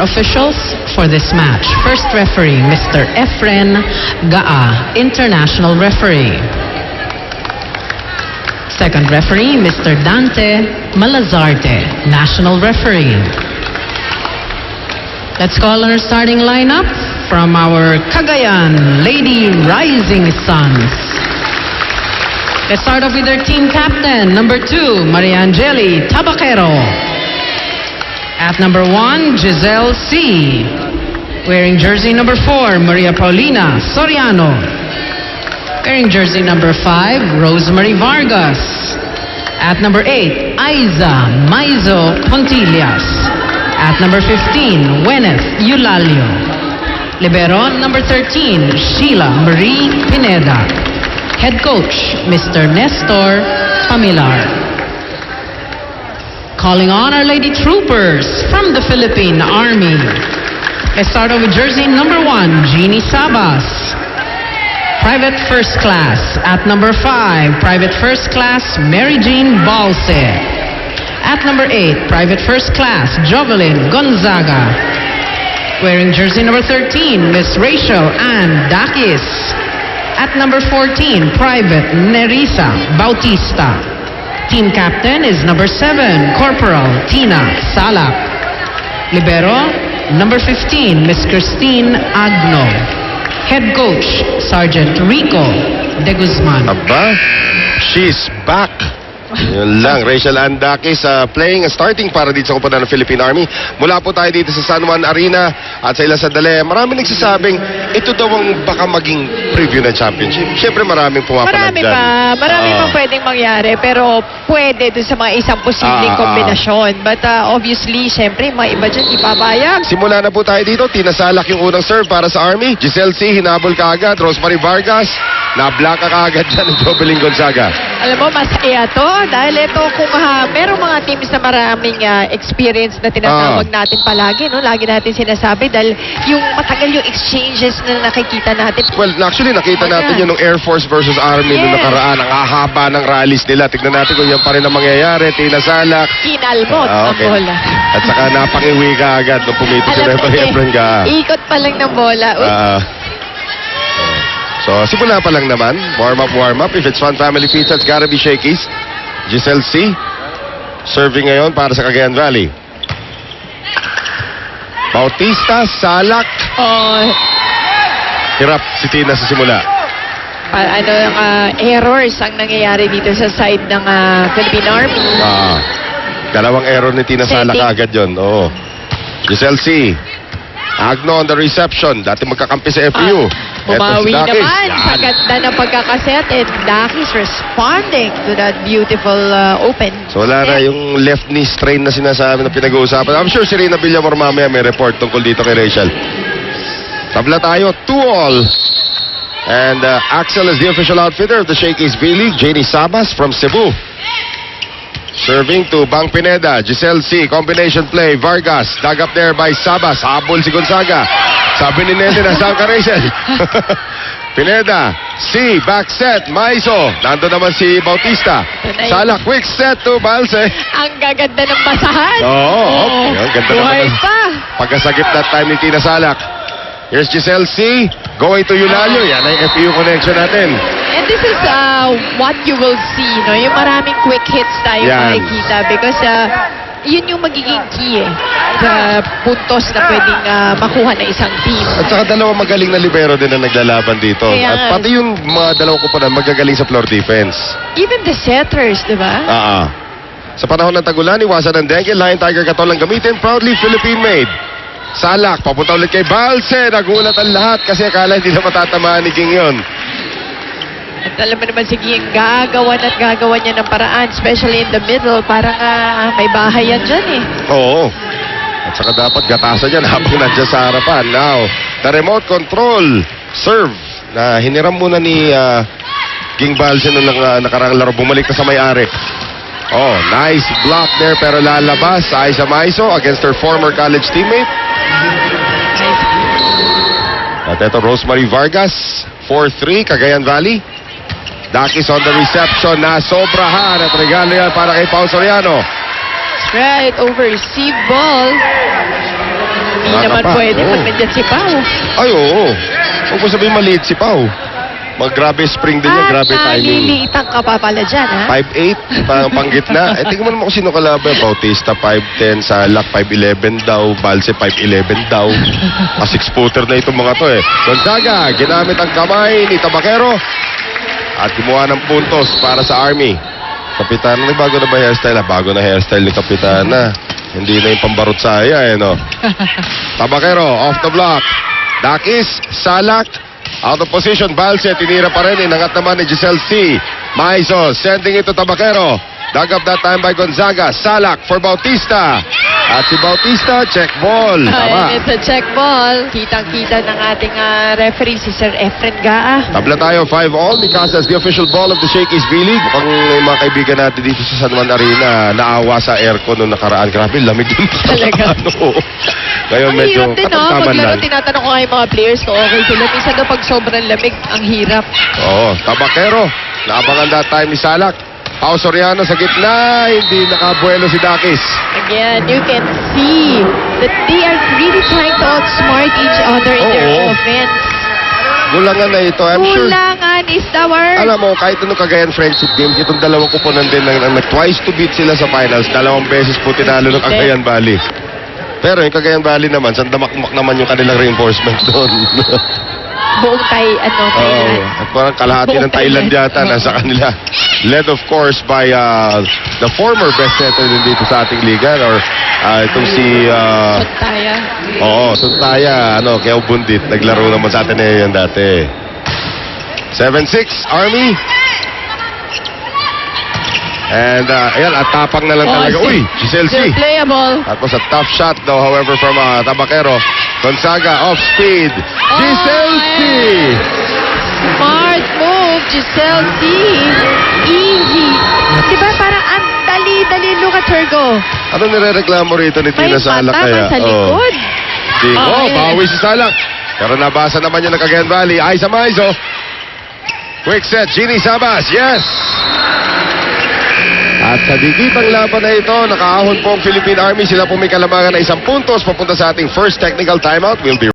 our officials for this match. First referee, Mr. Efren Gaa, international referee. Second referee, Mr. Dante Malazarte, national referee. Let's call our starting lineup from our Cagayan Lady Rising Suns. Let's start off with their team captain, number 2, Mariangeli Tabaquero. At number 1, Giselle C. Wearing jersey number 4, Maria Paulina Soriano. Wearing jersey number 5, Rosemary Vargas. At number 8, Aiza Maizo Pontillas. At number 15, Weneth Eulalio. Libero number 13, Sheila Marie Pineda. Head coach, Mr. Nestor Pamilar. Calling on our Lady Troopers from the Philippine Army. Let's start off with jersey number 1, Jeannie Sabas. Private First Class. At number 5, Private First Class, Mary Jean Balse. At number 8, Private First Class, Jovelyn Gonzaga. Wearing jersey number 13, Miss Rachel Ann Dakis. At number 14, Private Nerissa Bautista. Team captain is number 7, Corporal Tina Salak. Libero, number 15, Miss Christine Agno. Head coach, Sergeant Rico De Guzman. Aba, she's back. Yun lang, Rachel Andakis playing starting para dito sa koponan ng Philippine Army. Mula po tayo dito sa San Juan Arena at sa Ila Sandali. Maraming nagsasabing ito daw ang baka maging preview ng championship. Siyempre maraming pumapanood dyan. Marami pa pwedeng mangyari, pero pwede dun sa mga isang posibleng kombinasyon. But obviously, siyempre, mga iba dyan ipabayag. Simula na po tayo dito. Tinasalak yung unang serve para sa Army. Giselle C. hinabol kaagad. Rosemary Vargas. Nablaka kaagad dyan ng Jovelyn Gonzaga. Alam mo, masaya to. Dahil ito, kung merong mga teams na maraming experience na tinatawag natin palagi, no? Lagi natin sinasabi dahil yung matagal yung exchanges na nakikita natin. Well, actually, nakita natin yun ng Air Force versus Army nung nakaraan. Ang hahaba ng rallies nila. Tignan natin kung yan pa rin ang mangyayari. Tinasalak. Kinalmot ang bola. At saka napangiwi ka agad nung pumito si referee Efren Gaa. Ikot pa lang ng bola. So, simula pa lang naman. Warm up. If it's Fun Family Pizza, it's gotta be Shakey's. Giselle C. Serving ngayon para sa Cagayan Valley. Bautista, Salak. Hirap si Tina sa simula. Errors ang nangyayari dito sa side ng Philippine Army. Dalawang error ni Tina Salak agad yun. Oo. Giselle C. Agno on the reception. Dati magkakampi sa FPU. Bumawi naman sa ganda ng pagkakaset, and Dakis responding to that beautiful open. So wala na yung left knee strain na sinasabi na pinag-uusapan. I'm sure si Rina Villamor mamaya may report tungkol dito kay Rachel. Tabla tayo, 2-all. And Axel is the official outfitter of the Shakey's B-League. Janie Sabas from Cebu. Serving to Bang Pineda. Giselle C. Combination play. Vargas. Dug up there by Sabas. Habol si Gonzaga. Sabi ni Nete, nasaan ka, Rachel? Pineda. C. Back set. Maiso. Nando naman si Bautista. Sala. Quick set to Balse. Ang gaganda ng basahan. Oo. Ang ganda naman. Pagkasagip that time ni Tina Salak. Here's Giselle C. Going to Eulalio. Yan ang FPU connection natin. And this is what you will see, no? Yung maraming quick hits tayo makikita because yun yung magiging key sa puntos na pwedeng makuha ng isang team. At saka dalawang magaling na libero din na naglalaban dito. At pati yung mga dalawang kupunan magagaling sa floor defense. Even the setters, di ba? Sa panahon ng tagulan, iwasan ng dengue, Lion Tiger Katol ang gamitin, proudly Philippine-made. Salak, papunta ulit kay Balse. Nagulat ang lahat kasi akala hindi na matatamaan ni King yun. At alam mo naman si King, gagawan niya ng paraan, especially in the middle. Parang may bahay yan dyan eh. Oo. At saka dapat gatasan yan habang nandiyan sa harapan. Now, the remote control serve na hiniram muna ni King Balse nung nakarang laro. Bumalik na sa may-ari. Oh, nice block there pero lalabas. Aiza Maiso against her former college teammate. At ito, Rosemary Vargas, 4-3, Cagayan Valley. Dakis on the reception na sobrahan at regalo yan para kay Pao Soriano. That's right, over receive ball. Hindi Baka naman pa, pwede oo. pag nandyan si Pao. Ay, oo. Huwag mo sabihin maliit si Pau. Mag-grabe spring din niya, grabe timing. naliliitan ka pa pala dyan, ha? 5'8", pang gitna. Eh, tingnan mo naman kung sino kalaban. Bautista, 5'10", Salak, 5'11 daw, Balse, 5'11 daw. 6-footer na itong mga to eh. Gonzaga, ginamit ang kamay ni Tabakero at gumawa ng puntos para sa Army. Kapitana, bago na ba hairstyle? Bago na hairstyle ni Kapitana. Hindi na yung pambarot saya eh, no? Tabakero, off the block. Dakis, Salak, out of position. Balse, tinira pa rin. Inangat naman ni Giselle C. Maizo, sending it to Tabakero. Dug up that time by Gonzaga. Salak for Bautista. At si Bautista, check ball. Tama. And it's a check ball. Kitang-kita ng ating referee, si Sir Efren Gaa. Tabla tayo, 5-all. Mikasa is the official ball of the Shakey's B-League. Mukhang yung mga kaibigan natin dito sa San Juan Arena naawa sa aircon noong nakaraan. Grabe, lamig din. Talaga. Ngayon Ang medyo hirap din, no? katamtaman Paglaro, lang. tinatanong ko nga yung mga players kung okay sila. Minsan daw pag sobrang lamig, ang hirap. Oo, Tabakero. Naabangan that time ni Salak. Pao Soriano sa gitna. Hindi nakabuelo si Dakis. Again, you can see that they are really trying to outsmart each other in their Oo. offense. Gulangan na ito. I'm sure. Kulangan is the word. Alam mo, kahit anong Cagayan friendship game, itong dalawang kupunan din ang twice to beat sila sa finals. 2 beses po tinalo ng Cagayan Valley. Pero yung Cagayan Valley naman, sandamakmak naman yung kanilang reinforcement doon. Buong Oo. Thailand. At parang kalahati ng Thailand yata nasa kanila. Led of course by the former best setter din dito sa ating liga or itong si Sontaya. Suntaya, Keo Bundit. Naglaro naman sa atin yan dati. 7-6 Army. And ayan, at tapang na lang talaga. Uy, Giselle C. Still playable. That was a tough shot though, however, from Tabakero. Gonzaga off speed. Giselle C. Smart move, Giselle C. Easy. Diba parang ang dali-dali. Look at her go. Ano nirereklamo rito ni May Tina Salak mata kaya? pa sa likod. Oh, ayan. bawi si Salak. Pero nabasa naman yun ng Cagayan Valley. Aiza Maizo. Quick set, Jeannie Sabas. Yes! At sa digitang laban na ito, nakaahon po ang Philippine Army. Sila po may kalamangan na 1 puntos papunta sa ating first technical timeout. We'll be